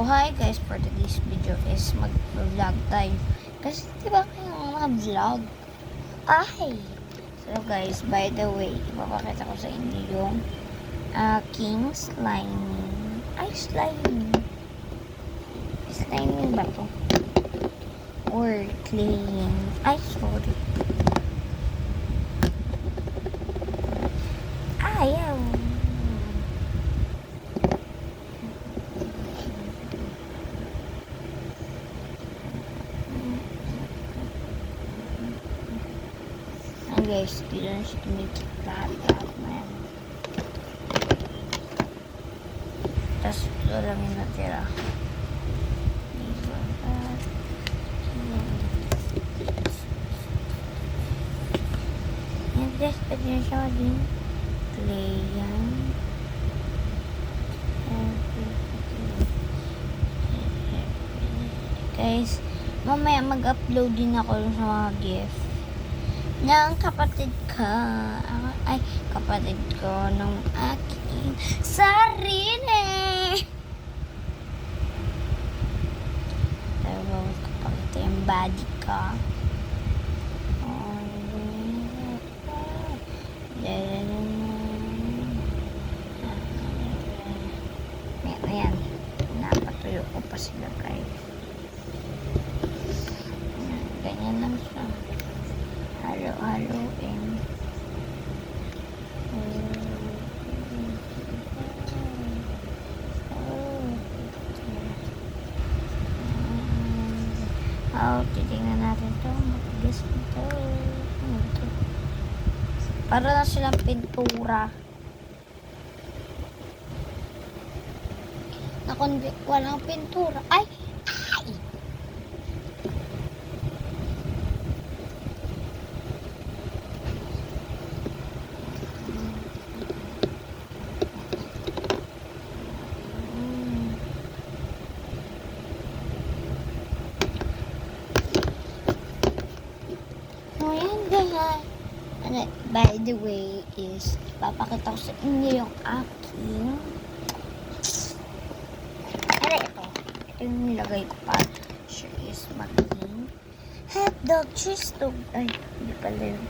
hi guys, for today's video is mag-vlog tayo. Kasi diba kayong mga vlog? Ay! So guys, by the way, ipapakita ko sa inyo yung aking slime. Ay, slime. Slime ba to? Or clean. Ay, sorry. Ayaw. Guys, dito na siya tumikit lahat na yan. Tapos ito lang yung natira. Yan guys, pwede na siya maging clay yan. Guys, mamaya mag-upload din ako sa mga gift ng kapatid ko. Ay, kapatid ko ng aking sarili. Pero bawat ko pakita yung body ko. Ayan. Napatuyo ko pa sila guys. Ganyan lang siya. Halo-haloin. Titignan natin ito. Matigas ito. Para na silang pintura. Walang pintura. Ay! Ay! By the way is papakita ko sa inyo yung aking ito yung nilagay ko pa siya is maging hotdog cheese dog. Ay, hindi pala yun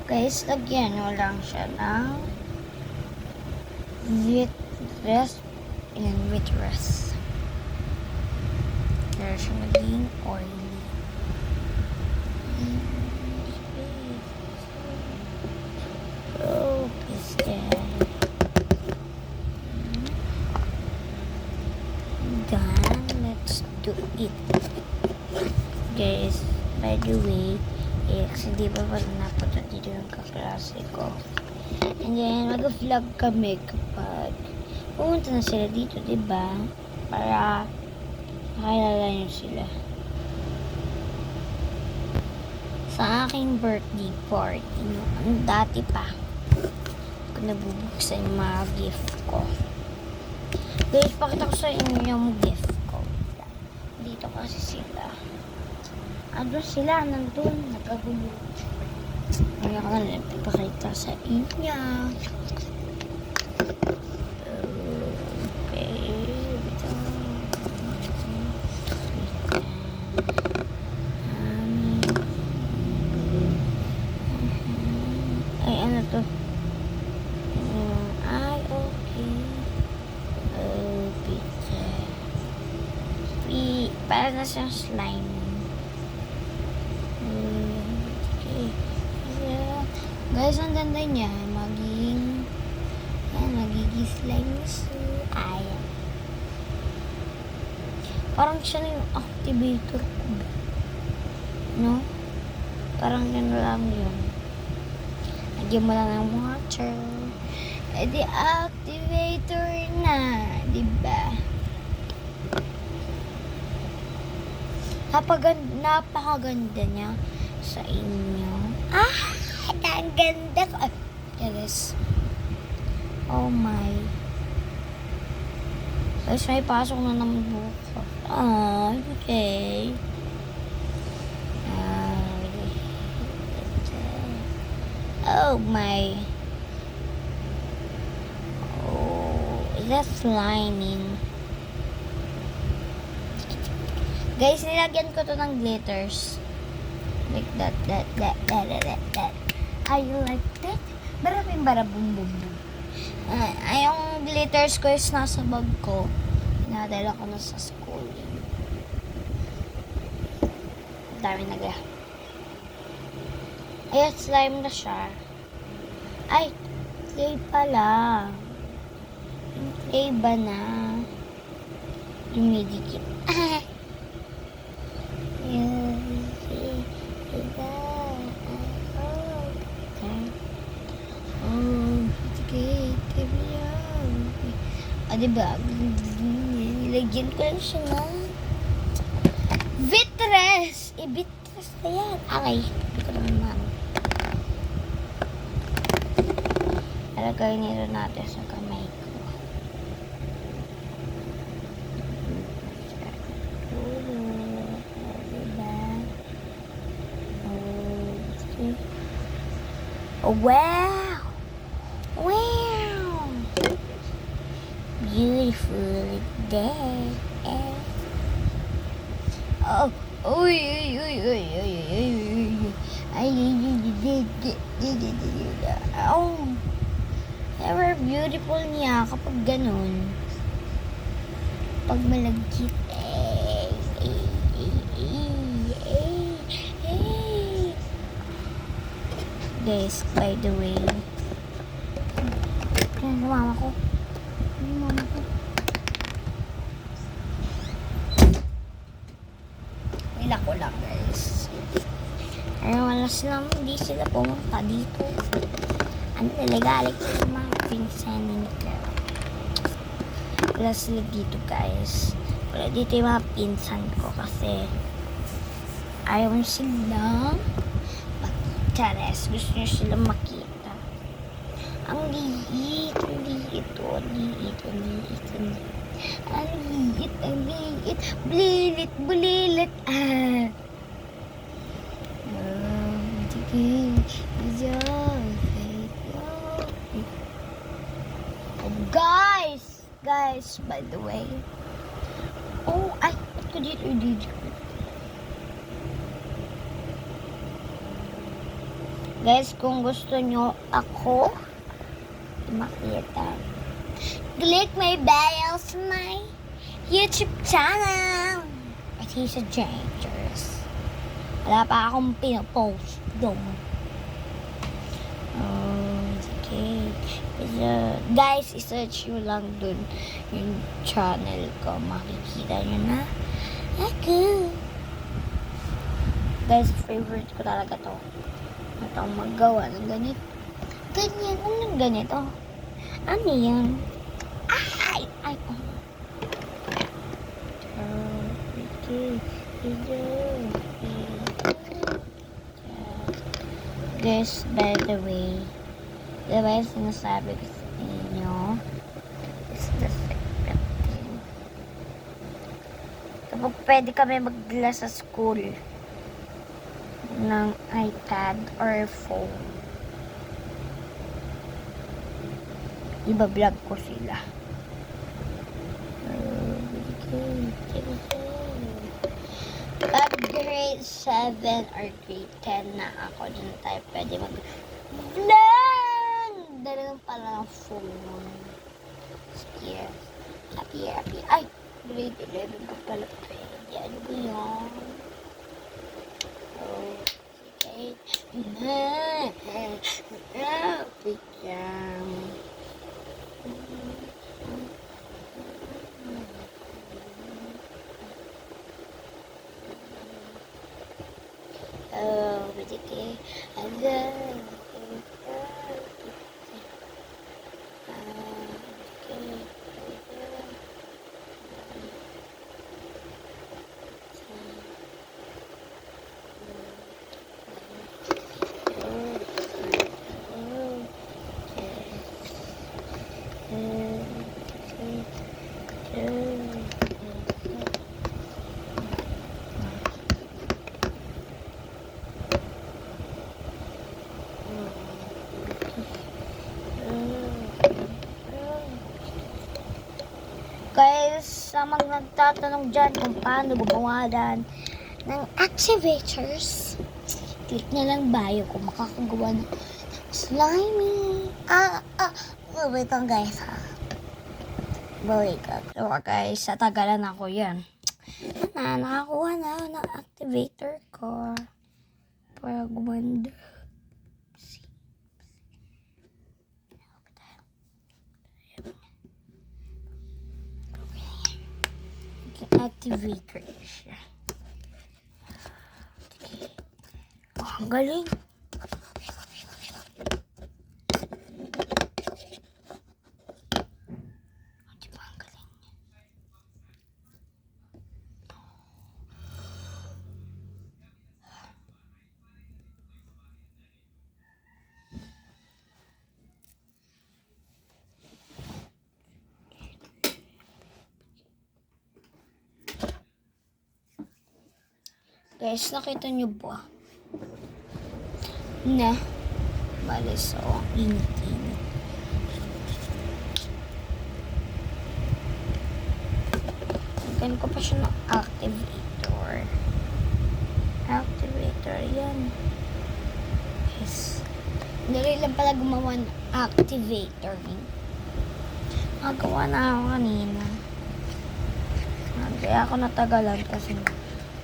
guys. Lagyan nyo lang siya ng wheat rest and wheat rest para siya maging oily. Let's do it guys. By the way, kasi di ba pala napunta dito yung kaklase ko, and then mag-vlog kami kapag pumunta na sila dito, diba, para makilala nyo sila sa aking birthday party noon dati pa ko nabubuksan yung mga gift ko guys. Pakita ko sa inyo yung gift ko dito kasi sila sila nandun nagkagulo. Kaya ko na ipakita sa inyo. Ay, ano to? Ay, okay. Para na siyang slime. Okay. Guys, ang ganda niya. Magiging slime siya. Ayan. Parang siya na yung activator ko. No? Parang yun lang yun. Lagyan mo lang ng water. The activator na. Diba? Napakaganda niya sa inyo. Ang ganda ko. Yes. Oh my. Guys, may pasok na naman bukas. Okay. Oh my. That's lining. Guys, nilagyan ko to ng glitters. Like that. How you like that? Barabing barabum bum bum. Yung glitters ko is nasa bag ko. Pinadala ko na sa school. Dami na ga. Ayan, slime na siya. Ay, clay pala. Yung clay ba na? Dumidikit. Diba? Nilagyan ko lang siya na Vitres! Vitres na yan. Okay. Hindi ko naman maano. Alagay nito natin sa kamay ko. Diba? Oh, wow! Wow! Beautiful day. Oh, uy. Oh. Ever beautiful niya kapag ganun. Pag malagkit. Guys, by the way. Yan, mama ko. Nila ko lang, guys. Pero wala silang, hindi sila pumunta dito. Ano nilagalit ko sa mga pinsanin ko. Wala sila dito, guys. Wala dito yung mga pinsan ko kasi ayaw silang makita. Gusto nyo silang makita. Ang liit. Bulilit. Guys, by the way. Oh, ba't ko dito i-DJ ko? Guys, kung gusto nyo ako makita, click my bio sa my YouTube channel. At he's a dangerous. Wala pa akong pinopost doon. Okay. Guys, isearch nyo lang dun yung channel ko. Makikita nyo na ako. Guys, favorite ko talaga to. Ito ang magawa ng ganito. Ganyan. Anong ganito? Ano yan? Ay! Oh. Guys, by the way, diba yung sinasabi ko sa inyo is the secret thing. Kapag pwede kami magdala sa school ng iPad or phone, iba-vlog ko sila. Pag grade 7 or grade 10 na ako, dun tayo pwede mag-vlog! Dala lang pala ng phone. Sige. Happy. Ay! Grade 11 pa pala pwede. Ano ba yun? Oh, sige. Bigyan. Oh, sige. Guys, sa mga nagtatanong dyan kung paano gumawa ng activators, click na lang bio kung makakagawa ng slimy. Wait lang guys ha. Wait lang. So guys, sa tagalan ako yan. Nakakuha na ako ng activator ko. Para gumanda. Activator siya. Oh, ang galing. Diba ang galing? Guys, nakita niyo ba? Na, bali so, init-init. Lagyan ko pa siya ng activator. Activator, yan. Yes. Dali lang pala gumawa ng activator. Nagawa na ako kanina. Kaya ako natagalan kasi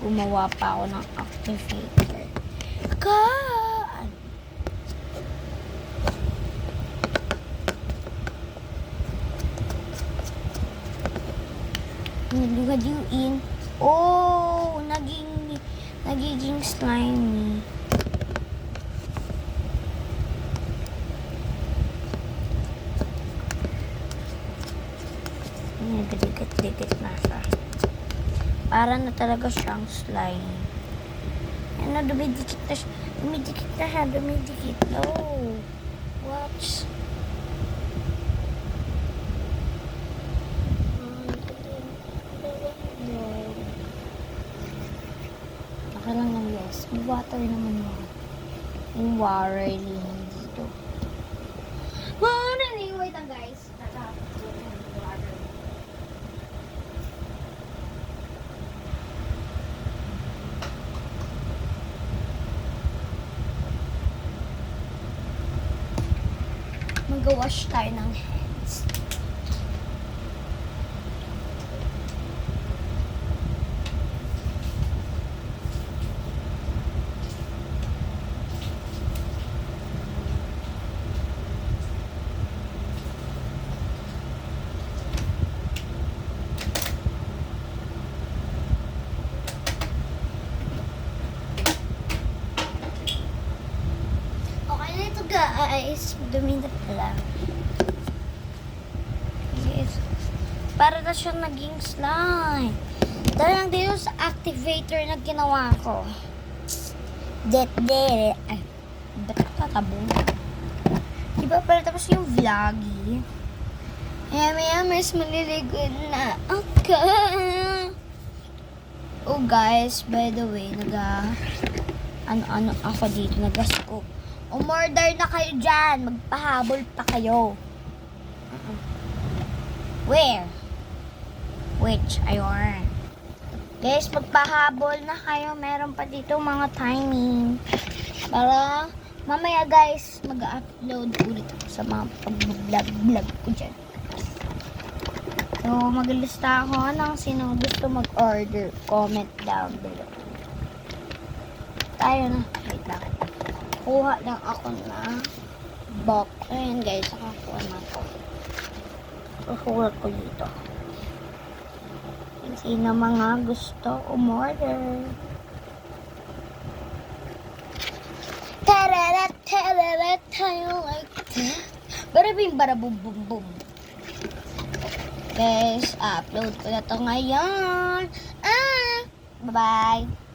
gumawa pa ako ng activator. Nilugad yung in. Oh, nagiging slimy. Dikit-dikit na siya. Para na talaga siyang slime. Ano, dumidikit na siya. Dumidikit. Oh, watch. Okay lang yan, guys. May water naman mo. Yung water din dito. Wait lang, guys. Mag-wash tayo ng hands. Okay na ito, guys. Dumi na pala. Yes. Para na siya naging slime. Dahil lang dito sa activator na ginawa ko. Ay, ba't tatabong? Diba pala tapos yung vloggy? Maya mas maliligo na ako. Oh guys, by the way, ano ako dito, nag-scoop. Umorder na kayo dyan. Magpahabol pa kayo. Where? Which? Ayun. Guys, magpahabol na kayo. Meron pa dito mga timing. Para mamaya guys, mag-upload ulit ako sa mga pag-vlog ko dyan. So, maglista ako ng sino gusto mag-order. Comment down below. Tayo na. Wait lang. Kuha lang ako na box. Ayan guys, nakakuha na ako. Susulat ko dito. Sino mga gusto umorder. Tararat, tayo like that. Barabing barabum bum bum. Guys, upload ko na to ngayon. Bye-bye.